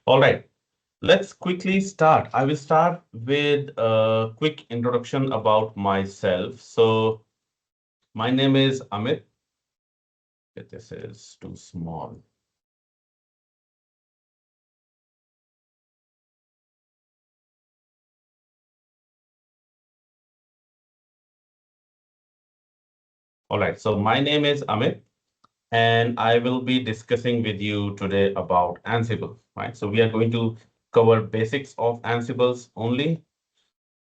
All right, let's quickly start. I will start with a quick introduction about myself. So my name is Amit. This is too small. All right, so my name is Amit, and I will be discussing with you today about Ansible, right? So we are going to cover basics of Ansibles only.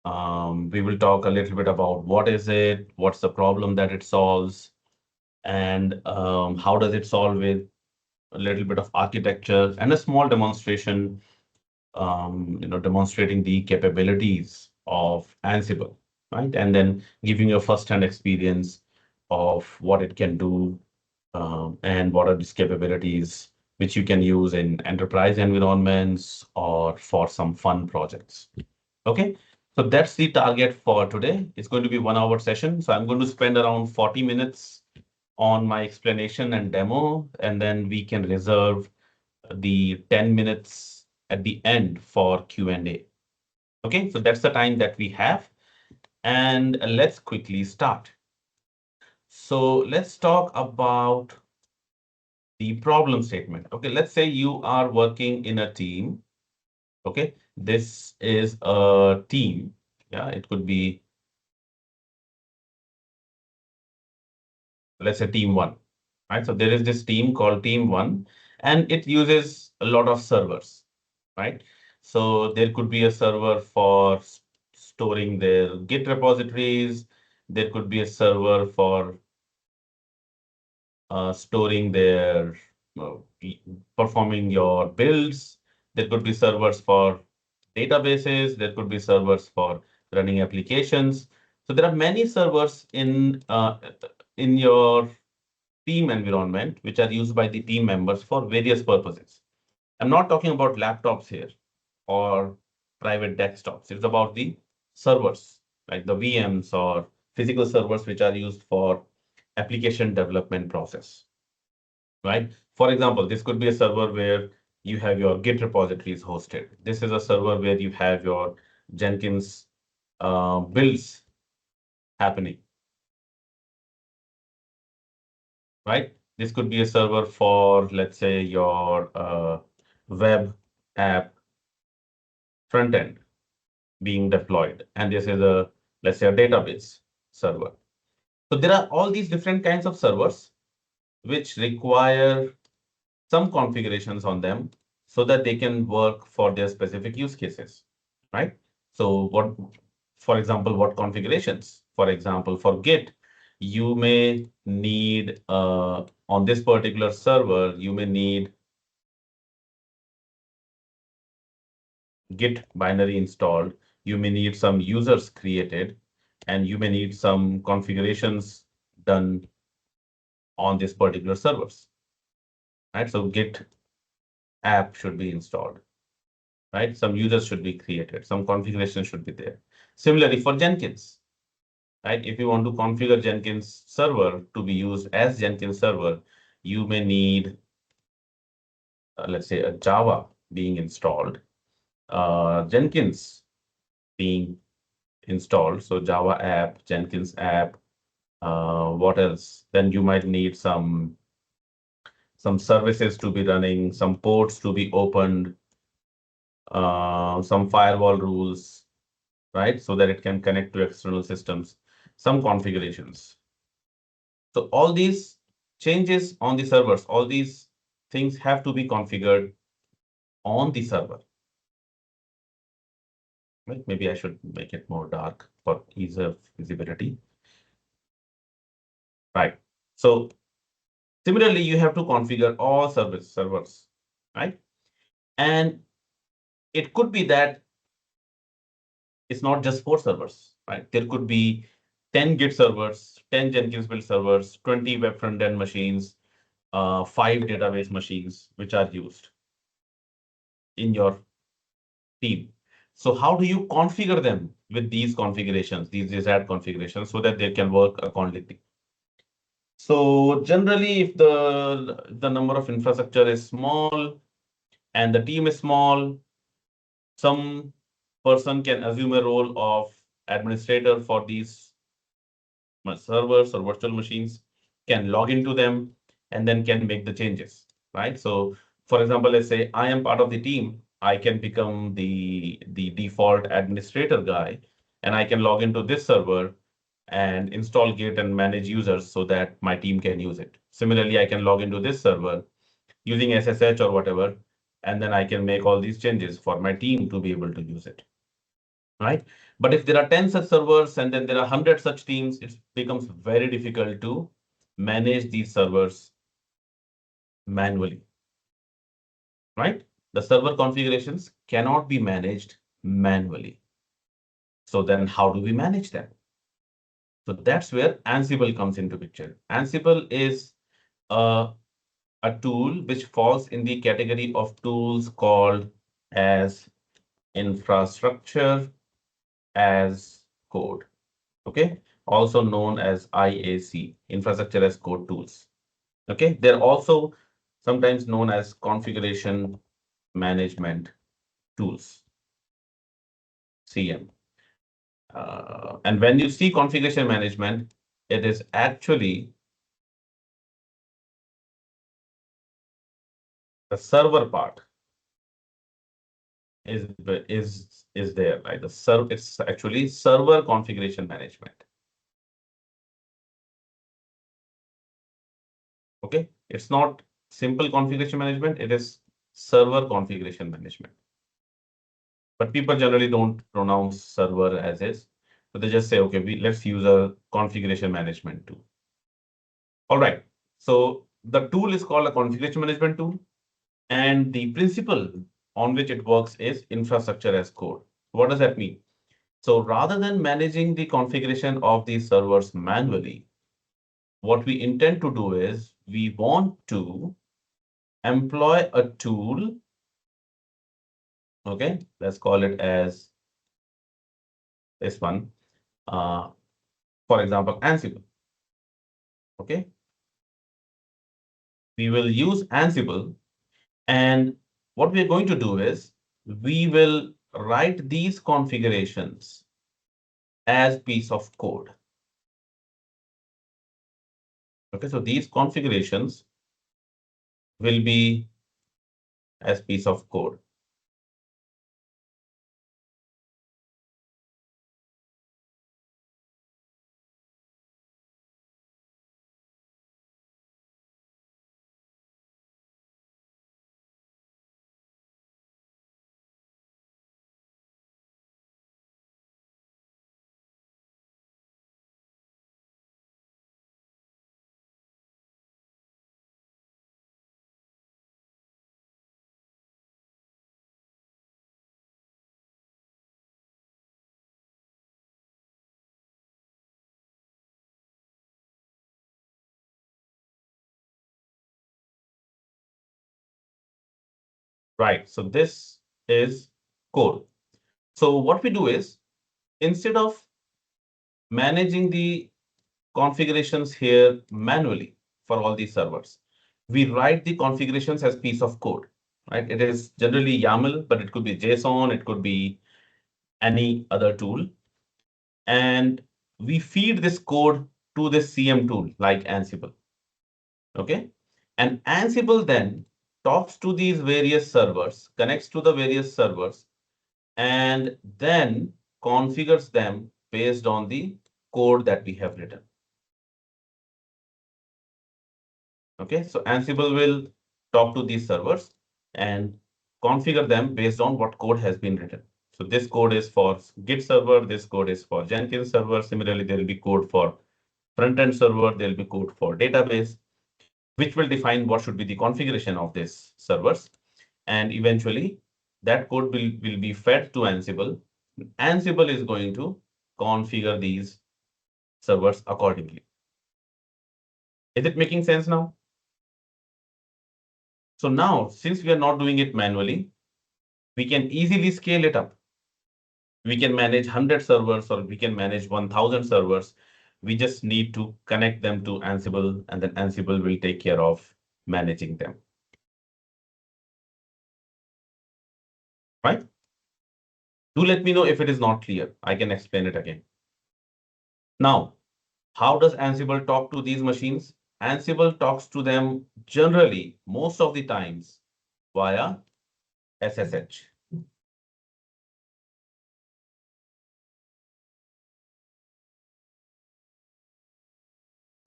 We will talk a little bit about what is it, what's the problem that it solves, and how does it solve it, a little bit of architecture, and a small demonstration, demonstrating the capabilities of Ansible, right? And then giving you a first-hand experience of what it can do, and what are these capabilities which you can use in enterprise environments or for some fun projects. Okay, so that's the target for today. It's going to be 1 hour session. So I'm going to spend around 40 minutes on my explanation and demo, and then we can reserve the 10 minutes at the end for Q&A. Okay, so that's the time that we have. And let's quickly start. So let's talk about the problem statement. Okay, let's say you are working in a team. Okay, this is a team. Yeah, it could be, let's say, team one, right? So there is this team called team one, and it uses a lot of servers, right? So there could be a server for storing their Git repositories. There could be a server for storing their, uh, performing your builds. There could be servers for databases. There could be servers for running applications. So there are many servers in your team environment, which are used by the team members for various purposes. I'm not talking about laptops here or private desktops. It's about the servers, like the VMs or physical servers, which are used for application development process, right? For example, this could be a server where you have your Git repositories hosted. This is a server where you have your Jenkins builds happening, right? This could be a server for, let's say, your web app front end being deployed. And this is a, let's say, a database server. So there are all these different kinds of servers which require some configurations on them so that they can work for their specific use cases, right? So what, for example, what configurations? For example, for Git, you may need, on this particular server, you may need Git binary installed. You may need some users created, and you may need some configurations done on this particular servers, right? So Git app should be installed, right? Some users should be created, some configuration should be there. Similarly for Jenkins, right? If you want to configure Jenkins server to be used as Jenkins server, you may need, let's say, a Java being installed, Jenkins being installed. So Java app, Jenkins app, what else? Then you might need some services to be running, some ports to be opened, some firewall rules, right? So that it can connect to external systems, some configurations. So all these changes on the servers, all these things have to be configured on the server. Right? Maybe I should make it more dark for ease of visibility. Right. So similarly, you have to configure all servers, right? And it could be that it's not just 4 servers, right? There could be 10 Git servers, 10 Jenkins build servers, 20 web front-end machines, 5 database machines, which are used in your team. So how do you configure them with these configurations, these desired configurations, so that they can work accordingly? So generally, if the number of infrastructure is small and the team is small, some person can assume a role of administrator for these servers or virtual machines, can log into them, and then can make the changes, right? So, for example, let's say I am part of the team, I can become the default administrator guy, and I can log into this server and install Git and manage users so that my team can use it. Similarly, I can log into this server using SSH or whatever, and then I can make all these changes for my team to be able to use it, right? But if there are 10 such servers and then there are 100 such teams, it becomes very difficult to manage these servers manually, right? The server configurations cannot be managed manually. So then how do we manage them? So that's where Ansible comes into picture. Ansible is a, a tool which falls in the category of tools called as infrastructure as code. Okay, also known as IAC, infrastructure as code tools. Okay, they're also sometimes known as configuration management tools, CM. And when you see configuration management, it is actually the server part is there, right? It's actually server configuration management. Okay, it's not simple configuration management, it is server configuration management. But people generally don't pronounce server as is. So they just say, okay, let's use a configuration management tool. All right. So the tool is called a configuration management tool. And the principle on which it works is infrastructure as code. What does that mean? So rather than managing the configuration of these servers manually, what we intend to do is we want to employ a tool. Okay, let's call it as this one. For example, Ansible. Okay, we will use Ansible, and what we're going to do is we will write these configurations as piece of code. Okay, so these configurations will be as piece of code. Right, so this is code. So what we do is instead of managing the configurations here manually for all these servers, we write the configurations as piece of code, right? It is generally YAML, but it could be JSON, it could be any other tool. And we feed this code to this CM tool like Ansible. Okay. And Ansible then talks to these various servers, connects to the various servers, and then configures them based on the code that we have written. Okay, so Ansible will talk to these servers and configure them based on what code has been written. So this code is for Git server, this code is for Jenkins server. Similarly, there will be code for front-end server, there will be code for database, which will define what should be the configuration of these servers. And eventually, that code will be fed to Ansible. Ansible is going to configure these servers accordingly. Is it making sense now? So now, since we are not doing it manually, we can easily scale it up. We can manage 100 servers or we can manage 1,000 servers. We just need to connect them to Ansible, and then Ansible will take care of managing them. right? Do let me know if it is not clear. I can explain it again. Now, how does Ansible talk to these machines? Ansible talks to them generally, most of the times, via SSH.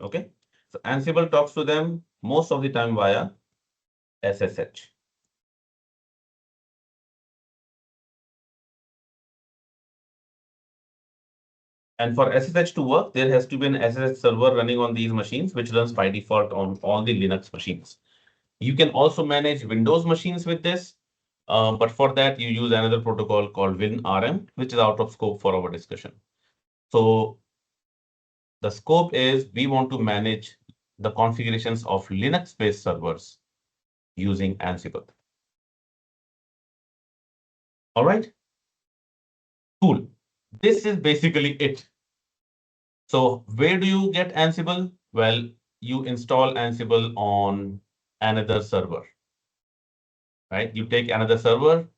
Okay, so Ansible talks to them most of the time via SSH. And for SSH to work, there has to be an SSH server running on these machines, which runs by default on all the Linux machines. You can also manage Windows machines with this, but for that, you use another protocol called WinRM, which is out of scope for our discussion. So the scope is we want to manage the configurations of Linux-based servers using Ansible. All right, cool. This is basically it. So where do you get Ansible? Well, you install Ansible on another server, right? You take another server,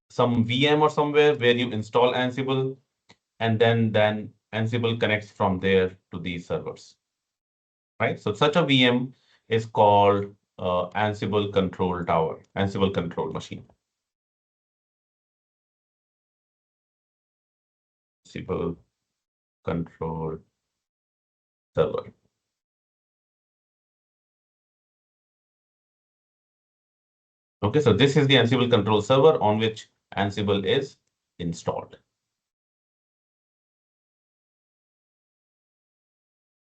some VM or somewhere where you install Ansible, and then Ansible connects from there to these servers, right? So such a VM is called Ansible Control Tower, Ansible Control Machine. Ansible Control Server. Okay, so this is the Ansible Control Server on which Ansible is installed.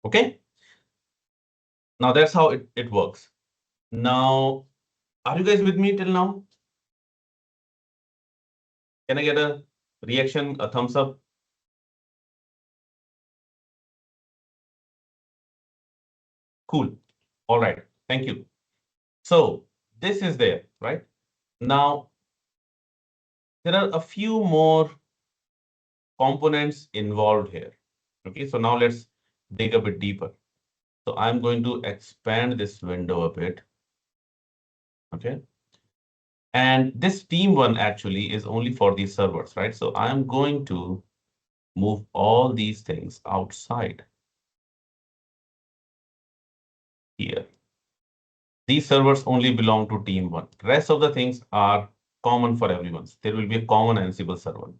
Okay, now that's how it works. Now, are you guys with me till now? Can I get a reaction, a thumbs up? Cool. All right. Thank you. So this is there, right? Now, there are a few more components involved here. Okay, so now let's dig a bit deeper. So I'm going to expand this window a bit. Okay. And this team one actually is only for these servers, right? So I'm going to move all these things outside here. These servers only belong to team one. Rest of the things are common for everyone. There will be a common Ansible server.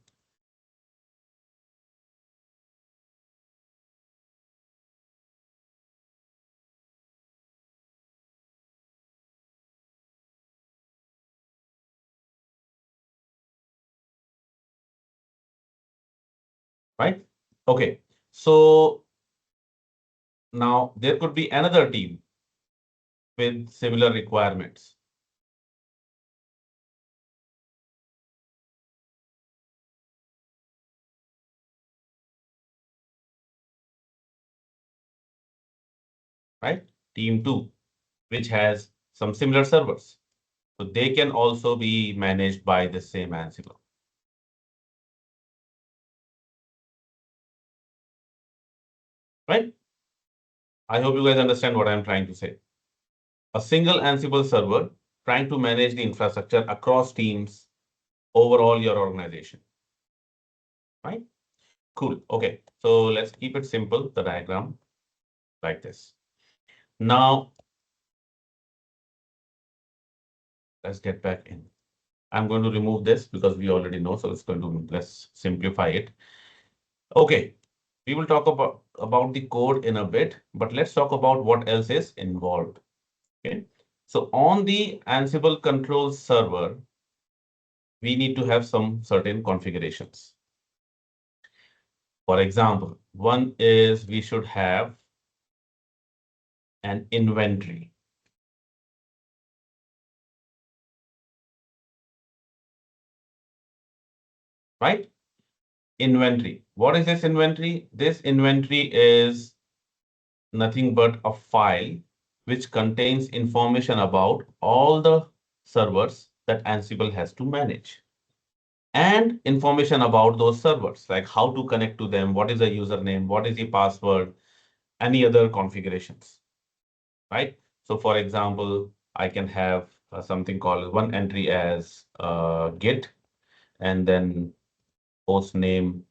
Right? Okay. So now there could be another team with similar requirements. Right? Team two, which has some similar servers. So they can also be managed by the same Ansible. Right? I hope you guys understand what I'm trying to say. A single Ansible server trying to manage the infrastructure across teams overall your organization. Right? Cool. Okay. So let's keep it simple, the diagram like this. Now, let's get back in. I'm going to remove this because we already know, so it's going to, let's simplify it. Okay, we will talk about the code in a bit, but let's talk about what else is involved. Okay, so on the Ansible control server, we need to have some certain configurations. For example, one is we should have an inventory. Right? Inventory. What is this inventory? This inventory is nothing but a file which contains information about all the servers that Ansible has to manage and information about those servers, like how to connect to them, what is the username, what is the password, any other configurations, right? So for example, I can have something called one entry as Git, and then host name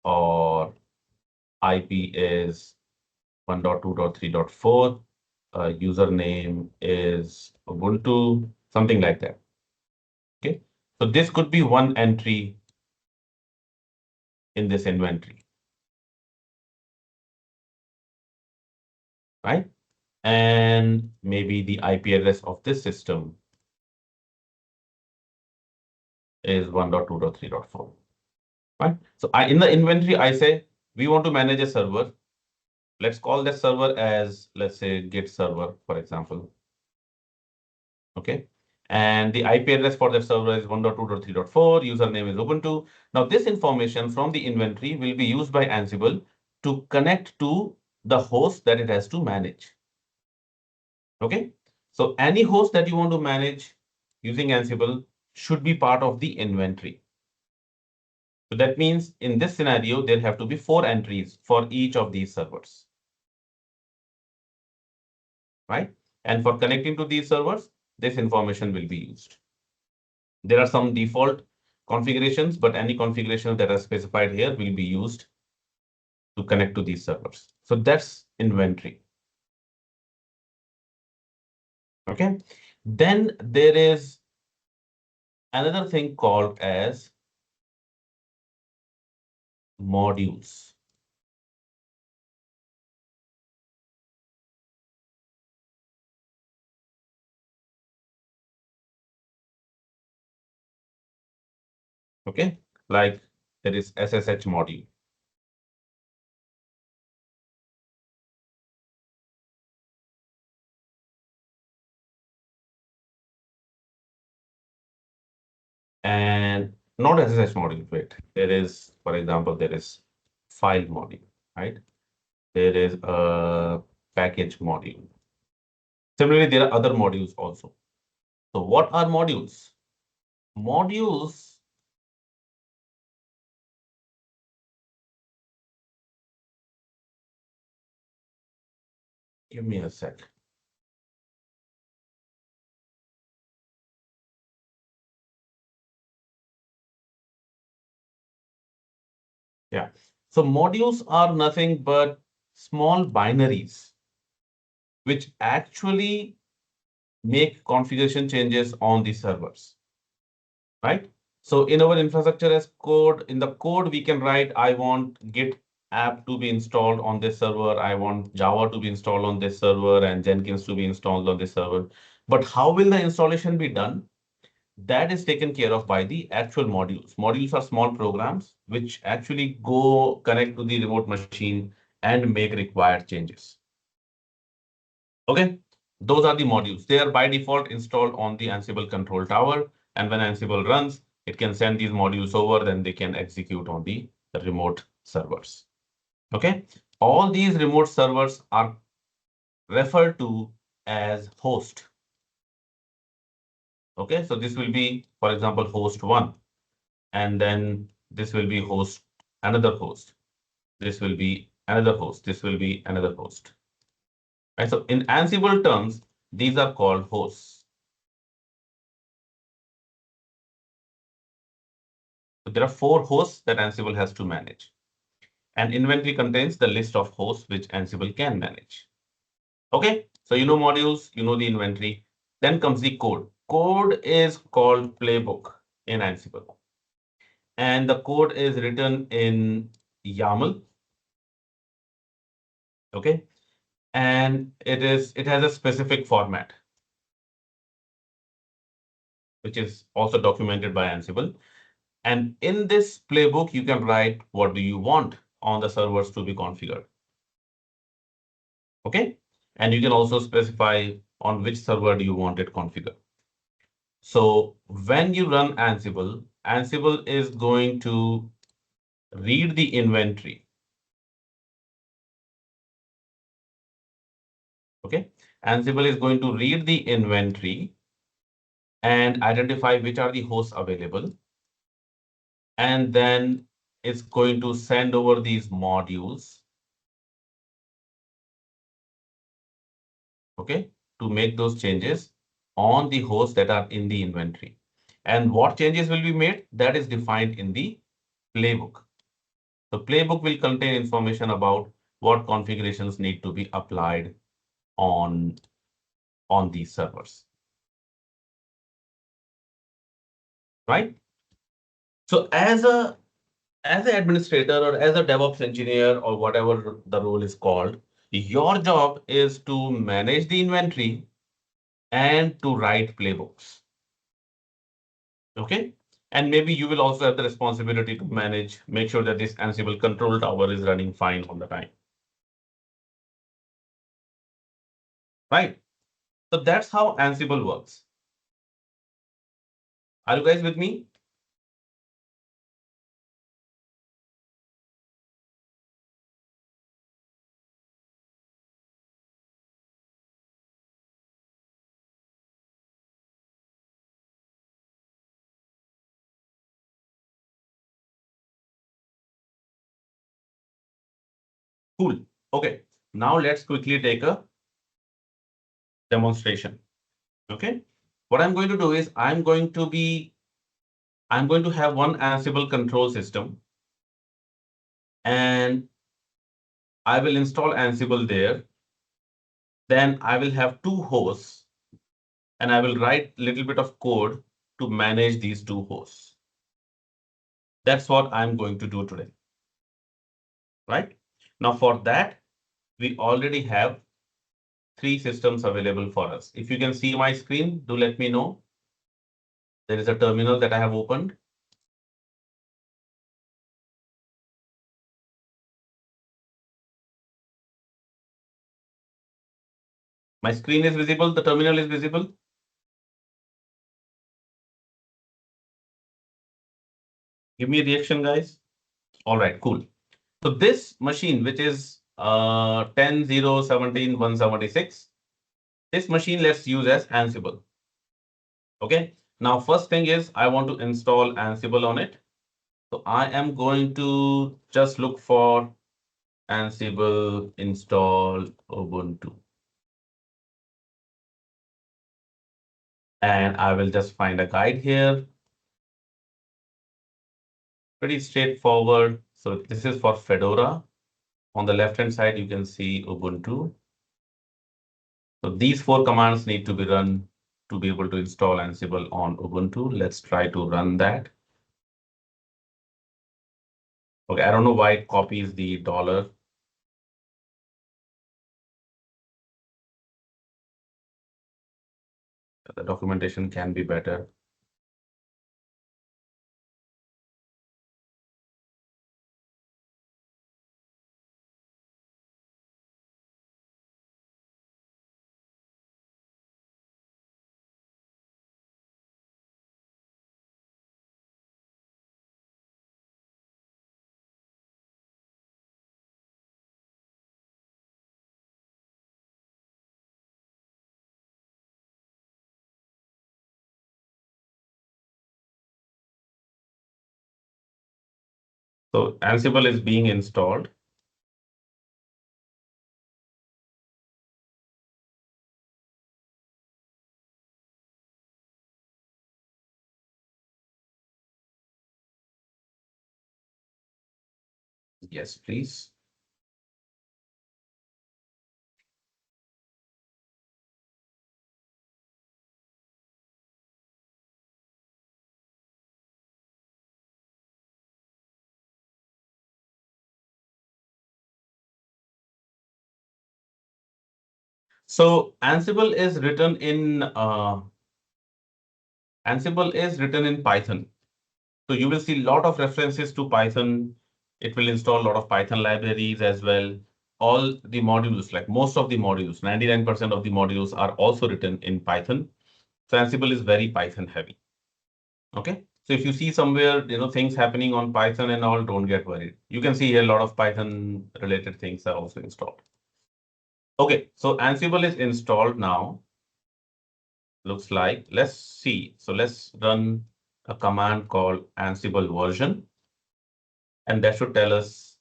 or IP is 1.2.3.4. Username is Ubuntu, something like that. Okay, so this could be one entry in this inventory, right? And maybe the IP address of this system is 1.2.3.4, right? So in the inventory, I say we want to manage a server. Let's call that server as, let's say, Git server, for example. Okay. And the IP address for that server is 1.2.3.4. Username is Ubuntu. Now, this information from the inventory will be used by Ansible to connect to the host that it has to manage. Okay. So any host that you want to manage using Ansible should be part of the inventory. So that means in this scenario, there have to be 4 entries for each of these servers, right? And for connecting to these servers, this information will be used. There are some default configurations, but any configurations that are specified here will be used to connect to these servers. So that's inventory. Okay. Then there is another thing called as modules. Okay. Like there is SSH module. And not SSH module, wait. There is, for example, there is file module, right? There is a package module. Similarly, there are other modules also. So what are modules? Modules give me a sec. Yeah. So modules are nothing but small binaries which actually make configuration changes on the servers, right? So in our infrastructure as code, in the code, we can write, I want Git app to be installed on this server. I want Java to be installed on this server and Jenkins to be installed on this server. But how will the installation be done? That is taken care of by the actual modules. Modules are small programs which actually go connect to the remote machine and make required changes. Okay, those are the modules. They are by default installed on the Ansible control tower. And when Ansible runs, it can send these modules over, then they can execute on the remote servers. Okay, all these remote servers are referred to as host. Okay, so this will be, for example, host 1. And then this will be host, another host. This will be another host. This will be another host. Right? So in Ansible terms, these are called hosts. So there are 4 hosts that Ansible has to manage. And inventory contains the list of hosts which Ansible can manage. Okay, so you know modules, you know the inventory. Then comes the code. Code is called playbook in Ansible. And the code is written in YAML. Okay, and it has a specific format, which is also documented by Ansible. And in this playbook, you can write what do you want on the servers to be configured. Okay, and you can also specify on which server do you want it configured. So when you run Ansible, Ansible is going to read the inventory. Okay, Ansible is going to read the inventory and identify which are the hosts available. And then it's going to send over these modules, okay, to make those changes on the hosts that are in the inventory. And what changes will be made? That is defined in the playbook. The playbook will contain information about what configurations need to be applied on these servers. Right? So as an administrator or as a DevOps engineer or whatever the role is called, your job is to manage the inventory and to write playbooks. Okay. And maybe you will also have the responsibility to manage, make sure that this Ansible control tower is running fine all the time. Right. So that's how Ansible works. Are you guys with me? Cool. Okay. Now let's quickly take a demonstration. Okay. What I'm going to do is I'm going to have one Ansible control system and I will install Ansible there. Then I will have two hosts and I will write a little bit of code to manage these two hosts. That's what I'm going to do today. Right? Now for that, we already have three systems available for us. If you can see my screen, do let me know. There is a terminal that I have opened. My screen is visible. The terminal is visible. Give me a reaction, guys. All right, cool. So this machine, which is 10.0.17.176, this machine let's use as Ansible. Okay. Now, first thing is I want to install Ansible on it. So I am going to just look for Ansible install Ubuntu. And I will just find a guide here. Pretty straightforward. So this is for Fedora. On the left-hand side, you can see Ubuntu. So these four commands need to be run to be able to install Ansible on Ubuntu. Let's try to run that. Okay, I don't know why it copies the dollar. The documentation can be better. So Ansible is being installed. Yes, please. So Ansible is written in Python. So you will see a lot of references to Python. It will install a lot of Python libraries as well. All the modules, like most of the modules, 99% of the modules are also written in Python. So Ansible is very Python heavy. Okay. So if you see somewhere, things happening on Python and all, don't get worried. You can see here a lot of Python related things are also installed. Okay. So Ansible is installed now. Looks like, let's see. So let's run a command called Ansible version. And that should tell us,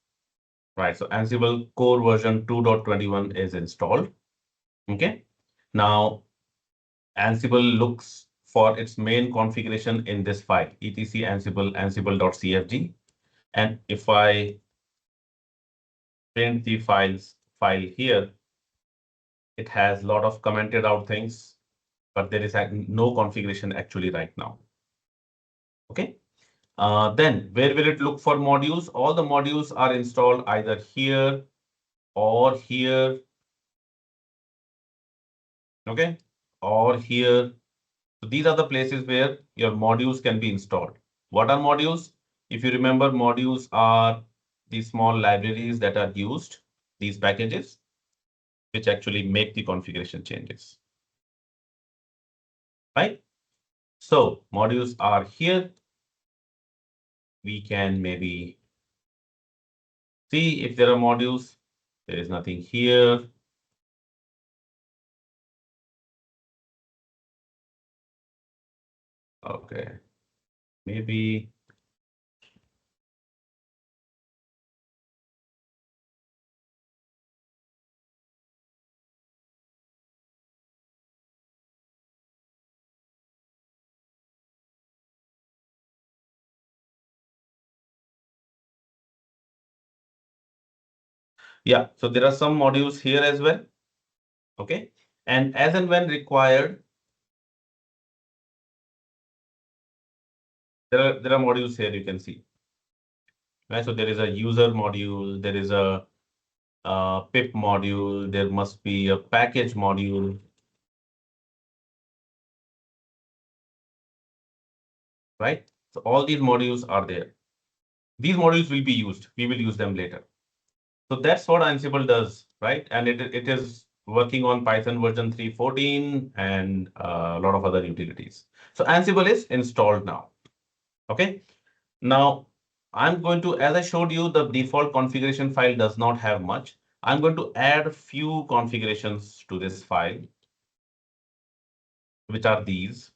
right? So Ansible core version 2.21 is installed. Okay. Now Ansible looks for its main configuration in this file, etc Ansible, ansible.cfg. And if I print the file here, it has a lot of commented out things, but there is no configuration actually right now. Okay. Then where will it look for modules? All the modules are installed either here or here. Okay. Or here. So these are the places where your modules can be installed. What are modules? If you remember, modules are the small libraries that are used, these packages, which actually make the configuration changes. Right? So modules are here. We can maybe see if there are modules. There is nothing here. Okay. Maybe. Yeah, so there are some modules here as well. Okay. And as and when required, there are modules here you can see. Right. So there is a user module, there is a pip module, there must be a package module. Right. So all these modules are there. These modules will be used. We will use them later. So that's what Ansible does, right? And it is working on Python version 3.14 and a lot of other utilities. So Ansible is installed now. Okay. Now I'm going to, as I showed you, the default configuration file does not have much. I'm going to add a few configurations to this file, which are these.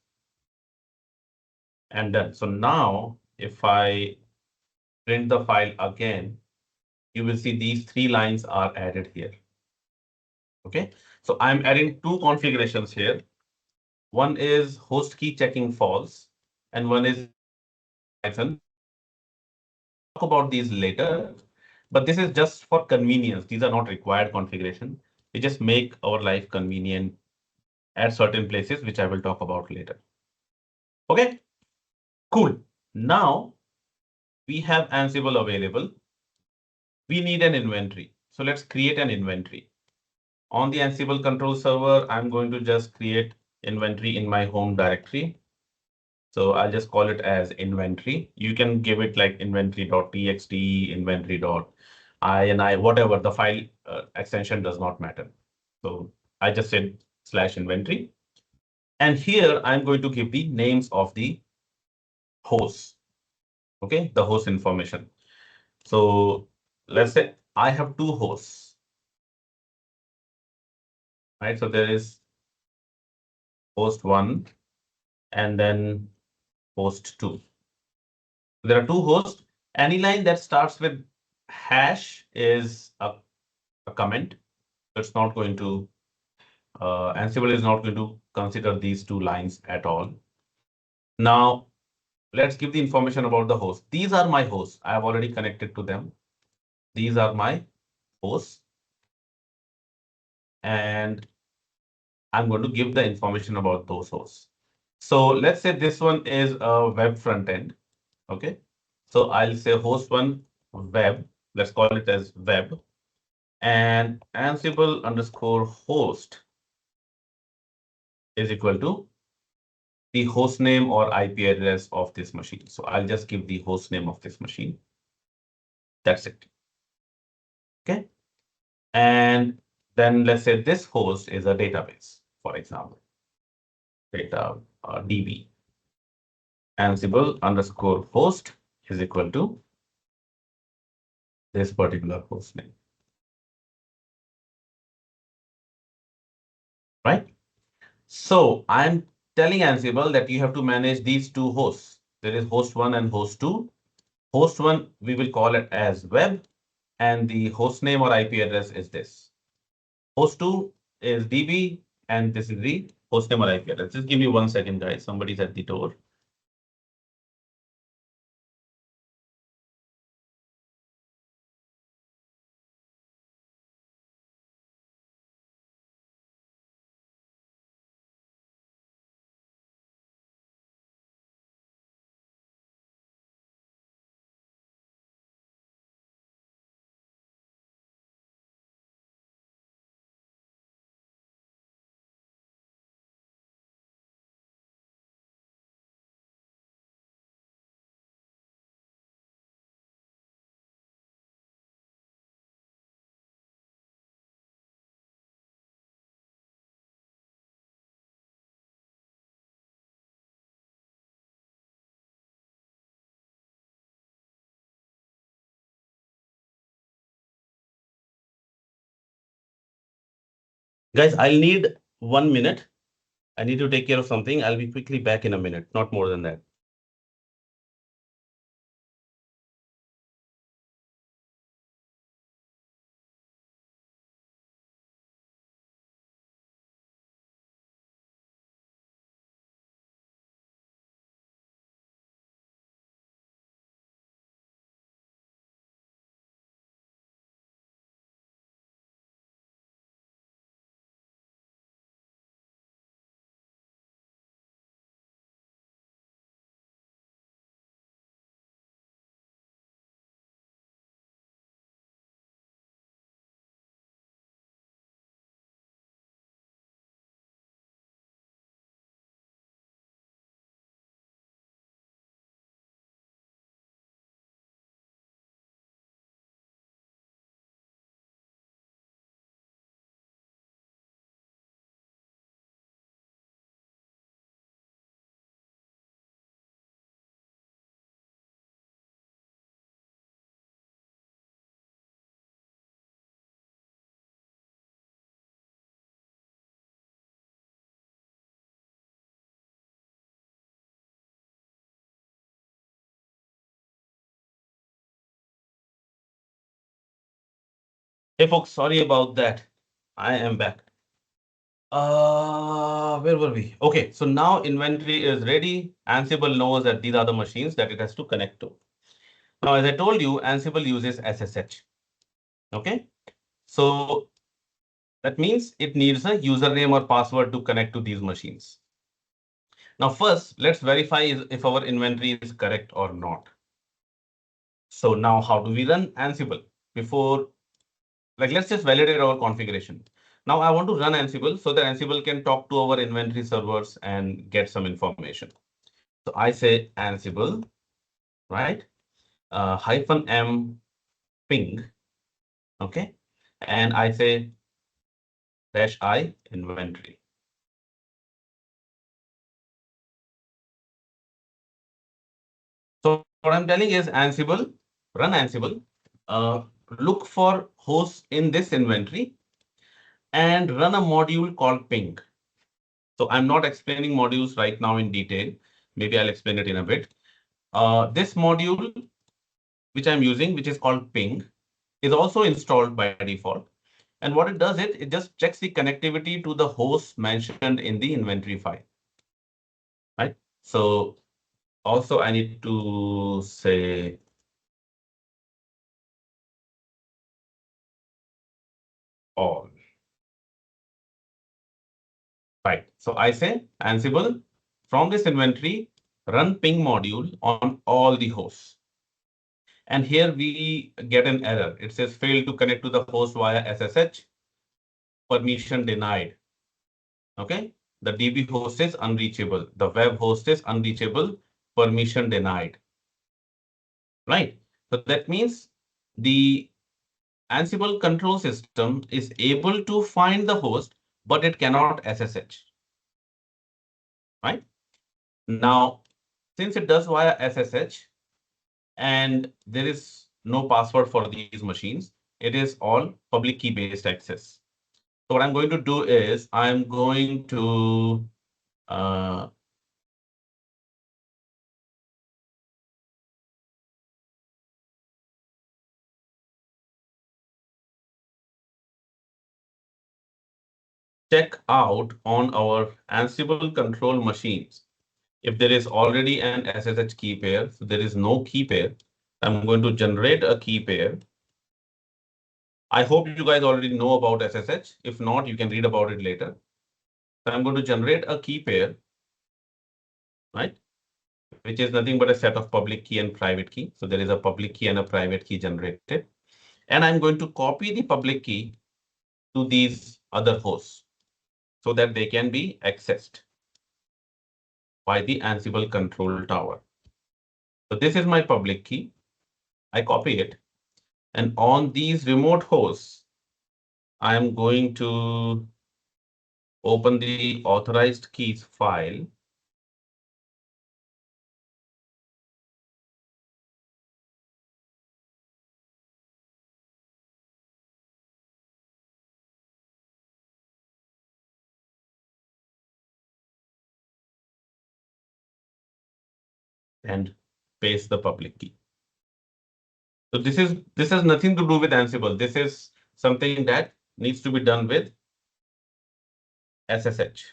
And then, so now if I print the file again, you will see these 3 lines are added here. Okay, so I'm adding 2 configurations here. One is host key checking false, and one is Python. Talk about these later, but this is just for convenience. These are not required configuration. They just make our life convenient at certain places, which I will talk about later. Okay, cool. Now we have Ansible available. We need an inventory. So let's create an inventory. On the Ansible control server, I'm going to just create inventory in my home directory. So I'll just call it as inventory. You can give it like inventory.txt, inventory.ini, whatever. The file extension does not matter. So I just said /inventory. And here I'm going to give the names of the hosts. Okay, the host information. So let's say I have 2 hosts. Right, so there is host 1 and then host 2. There are 2 hosts. Any line that starts with hash is a comment. It's not going to, Ansible is not going to consider these 2 lines at all. Now, let's give the information about the host. These are my hosts. I have already connected to them. These are my hosts. And I'm going to give the information about those hosts. So let's say this one is a web front end. Okay. So I'll say host 1 web. Let's call it as web. And Ansible underscore host is equal to the host name or IP address of this machine. So I'll just give the host name of this machine. That's it. Okay. And then let's say this host is a database, for example, data DB. Ansible underscore host is equal to this particular host name. Right. So I'm telling Ansible that you have to manage these 2 hosts. There is host 1 and host 2. Host 1, we will call it as web, and the host name or IP address is this. Host 2 is DB, and this is the host name or IP address. Just give me 1 second, guys. Somebody's at the door. Guys, I'll need 1 minute. I need to take care of something. I'll be quickly back in a minute, not more than that. Hey, folks, sorry about that. I am back. Where were we? Okay, so now inventory is ready. Ansible knows that these are the machines that it has to connect to. Now, as I told you, Ansible uses SSH. Okay, so that means it needs a username or password to connect to these machines. Now, first, let's verify if our inventory is correct or not. So now how do we run Ansible? Before, like, let's just validate our configuration. Now I want to run Ansible so that Ansible can talk to our inventory servers and get some information. So I say Ansible, right? -m ping, okay? And I say -i inventory. So what I'm telling is Ansible, run Ansible, look for hosts in this inventory and run a module called ping. So I'm not explaining modules right now in detail. Maybe I'll explain it in a bit. This module, which I'm using, which is called ping, is also installed by default. And what it does is it just checks the connectivity to the host mentioned in the inventory file, right? So also I need to say all. Right. So I say Ansible from this inventory, run ping module on all the hosts. And here we get an error. It says failed to connect to the host via SSH, permission denied. Okay. The DB host is unreachable. The web host is unreachable, permission denied. Right. So that means the Ansible control system is able to find the host, but it cannot SSH. Right. Now, since it does via SSH, and there is no password for these machines, it is all public key based access. So what I'm going to do is I'm going to check out on our Ansible control machines. If there is already an SSH key pair, so there is no key pair, I'm going to generate a key pair. I hope you guys already know about SSH. If not, you can read about it later. So I'm going to generate a key pair, right? Which is nothing but a set of public key and private key. So there is a public key and a private key generated. And I'm going to copy the public key to these other hosts so that they can be accessed by the Ansible control tower. So this is my public key. I copy it. And on these remote hosts, I am going to open the authorized keys file. And paste the public key. So this has nothing to do with Ansible. This is something that needs to be done with SSH.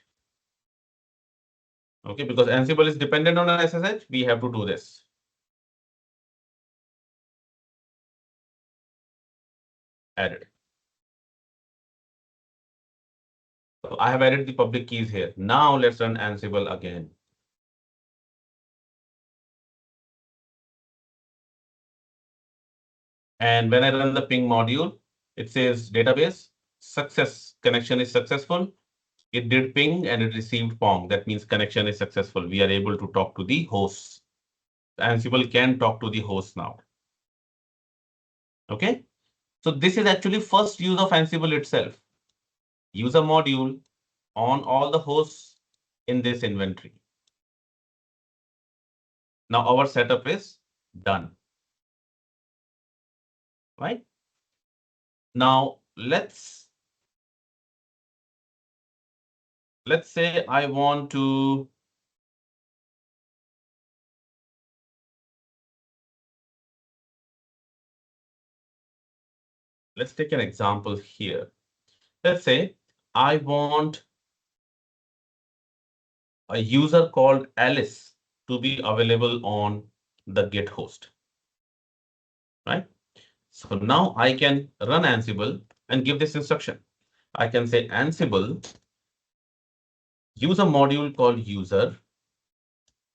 Okay, because Ansible is dependent on SSH, we have to do this. Added. So I have added the public keys here. Now let's run Ansible again. And when I run the ping module, it says database success, connection is successful. It did ping and it received pong. That means connection is successful. We are able to talk to the hosts. Ansible can talk to the host now. Okay. So this is actually first use of Ansible itself. Use a module on all the hosts in this inventory. Now our setup is done. Right? Now let's say I want to let's take an example here. Let's say I want a user called Alice to be available on the Git host. Right? So now I can run Ansible and give this instruction. I can say Ansible use a module called user,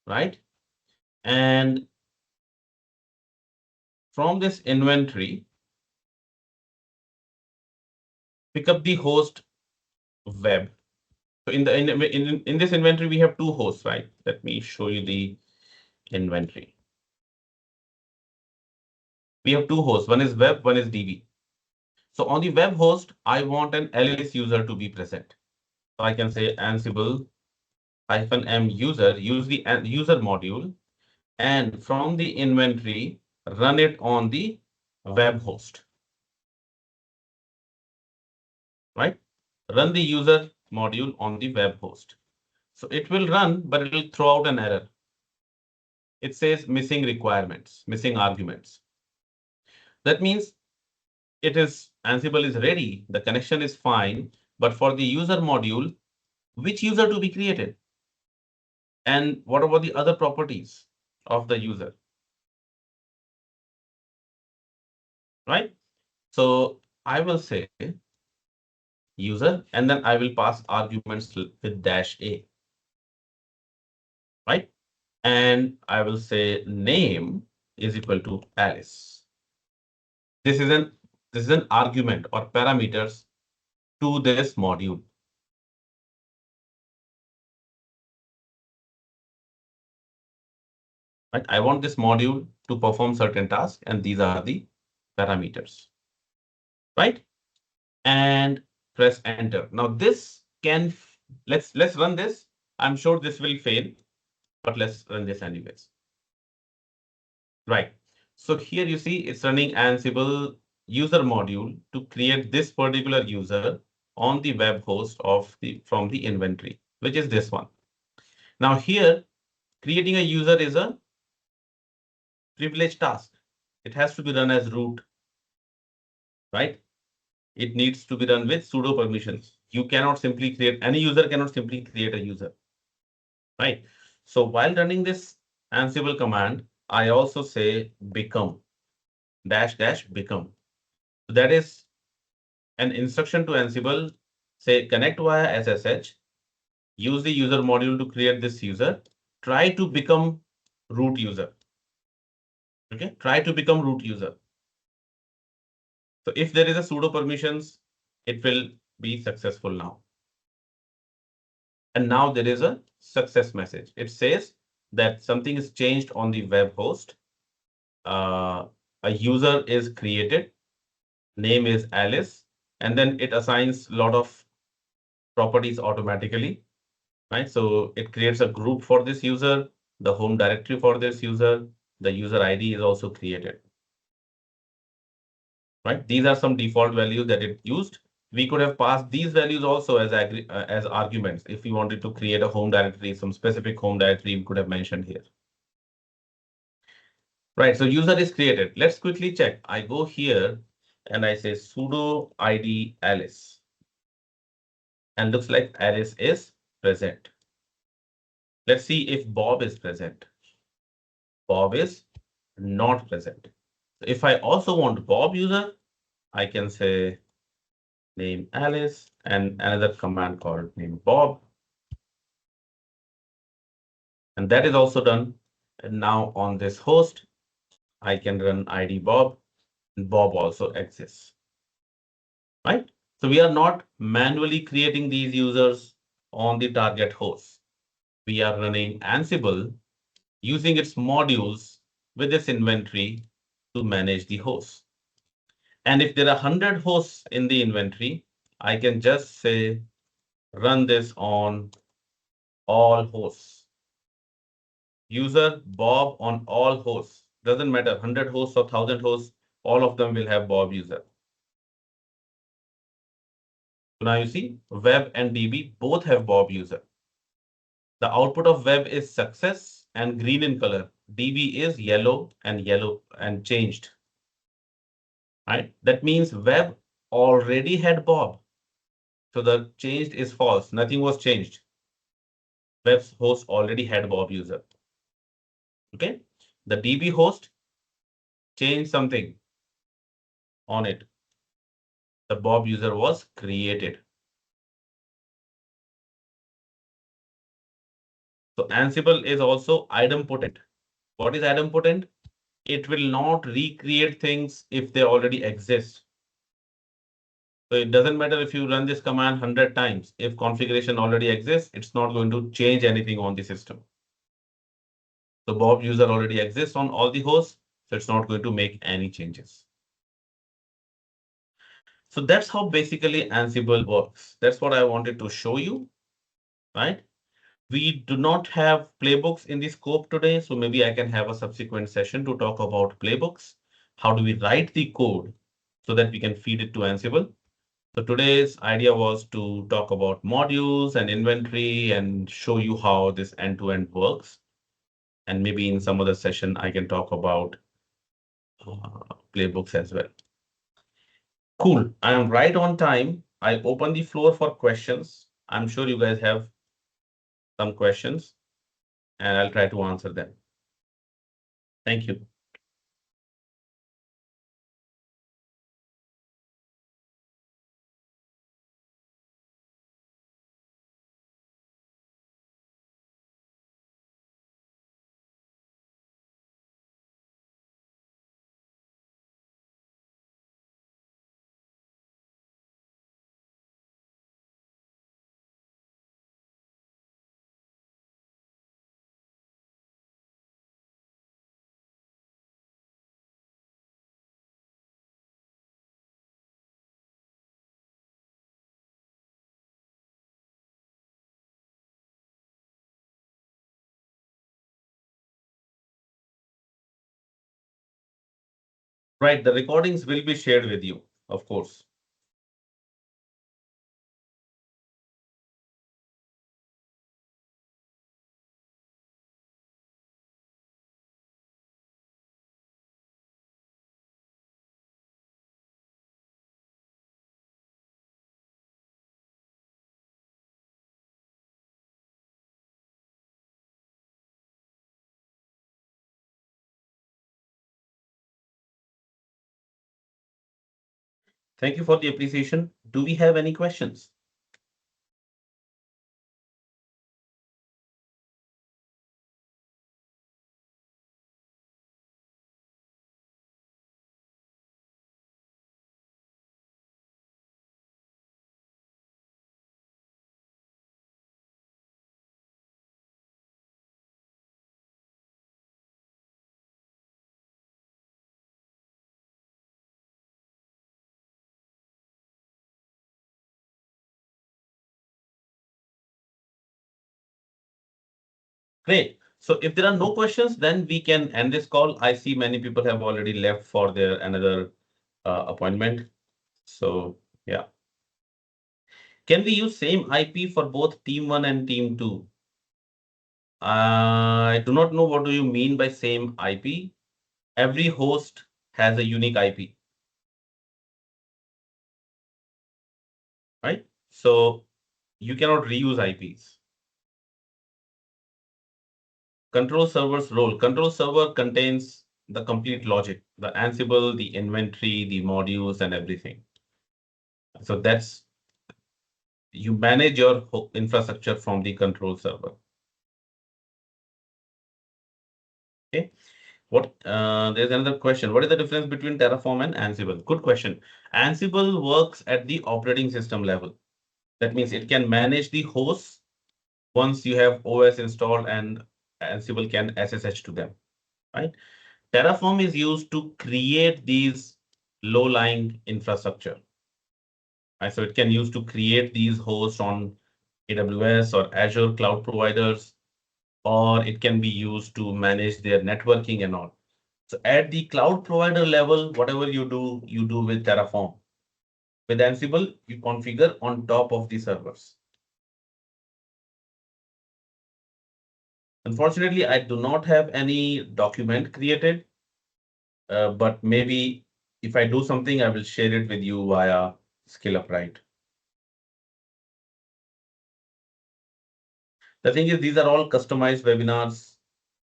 right? And from this inventory, pick up the host web. So in this inventory, we have two hosts, right? Let me show you the inventory. We have two hosts. One is web, one is DB. So on the web host, I want an Alice user to be present. So I can say Ansible -m user, use the user module, and from the inventory, run it on the web host. Right? Run the user module on the web host. So it will run, but it will throw out an error. It says missing requirements, missing arguments. That means Ansible is ready, the connection is fine, but for the user module, which user to be created? And what about the other properties of the user? Right? So I will say user, and then I will pass arguments with -a. Right? And I will say name is equal to Alice. This is an argument or parameters to this module. Right? I want this module to perform certain tasks, and these are the parameters. Right? And press enter. Now this can let's run this. I'm sure this will fail, but let's run this anyways. Right. So here you see it's running Ansible user module to create this particular user on the web host from the inventory, which is this one. Now here, creating a user is a privileged task. It has to be run as root, right? It needs to be done with sudo permissions. You cannot simply create, any user cannot simply create a user, right? So while running this Ansible command, I also say become dash dash become. So that is an instruction to Ansible, say connect via SSH, use the user module to create this user, try to become root user. Okay, try to become root user. So if there is a sudo permissions, it will be successful now. And now there is a success message. It says that something is changed on the web host. A user is created, name is Alice, and then it assigns a lot of properties automatically, right? So it creates a group for this user, the home directory for this user, the user ID is also created, right? These are some default values that it used. We could have passed these values also as arguments. If we wanted to create a home directory, some specific home directory, we could have mentioned here. Right, so user is created. Let's quickly check. I go here and I say sudo ID Alice. And looks like Alice is present. Let's see if Bob is present. Bob is not present. If I also want Bob user, I can say name Alice and another command called name Bob. And that is also done. And now on this host, I can run ID Bob, and Bob also exists, right? So we are not manually creating these users on the target host. We are running Ansible using its modules with its inventory to manage the hosts. And if there are 100 hosts in the inventory, I can just say run this on all hosts. User Bob on all hosts. Doesn't matter, 100 hosts or 1,000 hosts, all of them will have Bob user. So now you see web and DB both have Bob user. The output of web is success and green in color. DB is yellow and changed. Right? That means web already had Bob. So the changed is false. Nothing was changed. Web's host already had Bob user. Okay. The DB host changed something on it. The Bob user was created. So Ansible is also idempotent. What is idempotent? It will not recreate things if they already exist. So it doesn't matter if you run this command 100 times. If configuration already exists, it's not going to change anything on the system. So Bob user already exists on all the hosts, so it's not going to make any changes. So that's how basically Ansible works. That's what I wanted to show you, right? We do not have playbooks in the scope today, so maybe I can have a subsequent session to talk about playbooks. How do we write the code so that we can feed it to Ansible? So today's idea was to talk about modules and inventory and show you how this end-to-end works. And maybe in some other session, I can talk about playbooks as well. Cool. I am right on time. I open the floor for questions. I'm sure you guys have some questions and I'll try to answer them. Thank you. Right, the recordings will be shared with you, of course. Thank you for the appreciation. Do we have any questions? Great. So if there are no questions, then we can end this call. I see many people have already left for their another appointment. So yeah. Can we use same IP for both team one and team two? I do not know what do you mean by same IP. Every host has a unique IP, right? So you cannot reuse IPs. Control server's role. Control server contains the complete logic, the Ansible, the inventory, the modules, and everything. So that's you manage your infrastructure from the control server. Okay. There's another question. What is the difference between Terraform and Ansible? Good question. Ansible works at the operating system level. That means it can manage the hosts once you have OS installed and Ansible can SSH to them, right? Terraform is used to create these low-lying infrastructure. Right? So it can use to create these hosts on AWS or Azure cloud providers, or it can be used to manage their networking and all. So at the cloud provider level, whatever you do with Terraform. With Ansible, you configure on top of the servers. Unfortunately, I do not have any document created, but maybe if I do something, I will share it with you via SkillUpRight. The thing is, these are all customized webinars,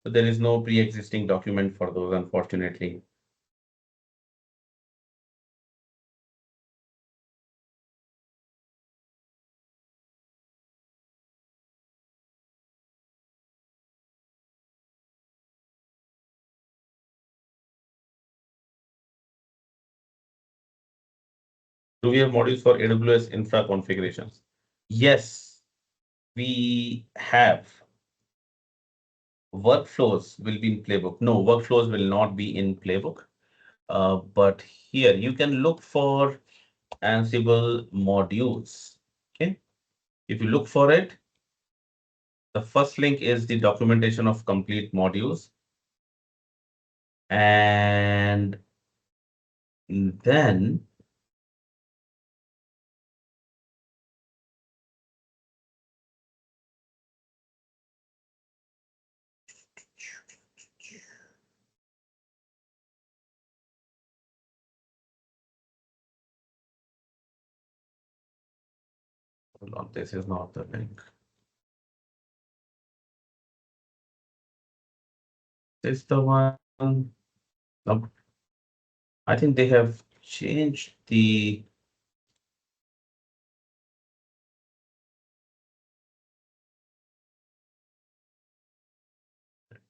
so there is no pre-existing document for those, unfortunately. Do we have modules for AWS infra configurations? Yes, we have. Workflows will be in Playbook. No, workflows will not be in Playbook. But here you can look for Ansible modules. Okay. If you look for it, the first link is the documentation of complete modules. And then hold on, this is not the link. This is the one. No, I think they have changed the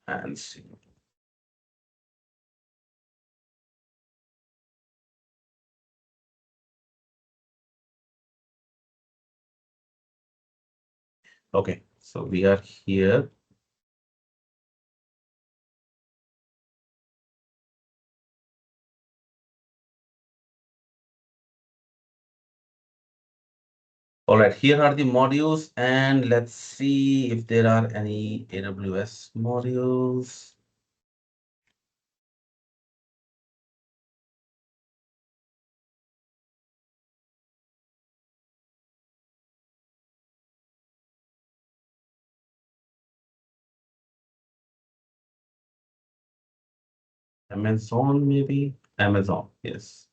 Ansible. Okay, so we are here. All right, here are the modules, and let's see if there are any AWS modules. Amazon, maybe? Amazon, yes.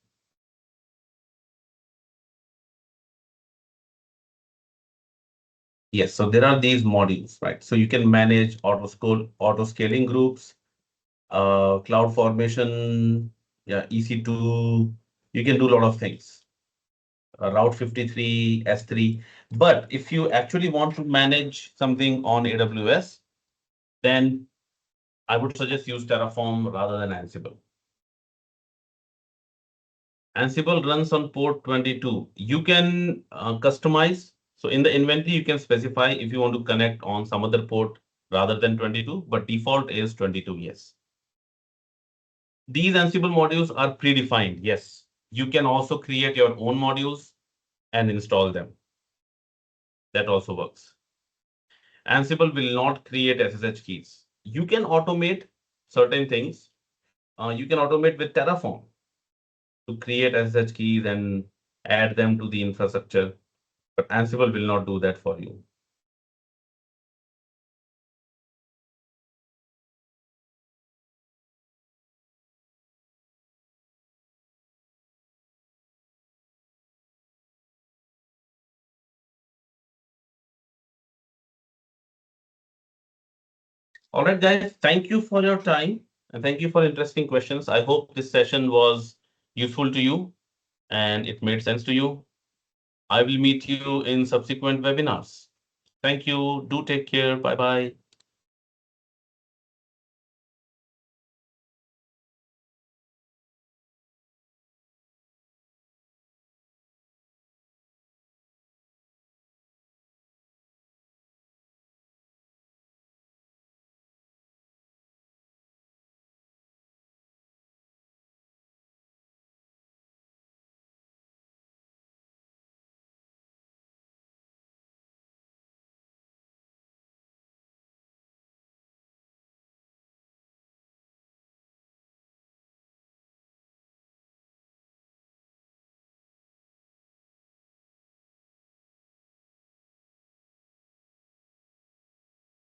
Yes, so there are these modules, right? So you can manage auto scaling groups, cloud formation, yeah, EC2. You can do a lot of things. Route 53, S3. But if you actually want to manage something on AWS, then I would suggest use Terraform rather than Ansible. Ansible runs on port 22. You can customize. So in the inventory, you can specify if you want to connect on some other port rather than 22, but default is 22, yes. These Ansible modules are predefined, yes. You can also create your own modules and install them. That also works. Ansible will not create SSH keys. You can automate certain things. You can automate with Terraform to create SSH keys and add them to the infrastructure, but Ansible will not do that for you. All right, guys, thank you for your time and thank you for interesting questions. I hope this session was useful to you and it made sense to you. I will meet you in subsequent webinars. Thank you. Do take care. Bye bye.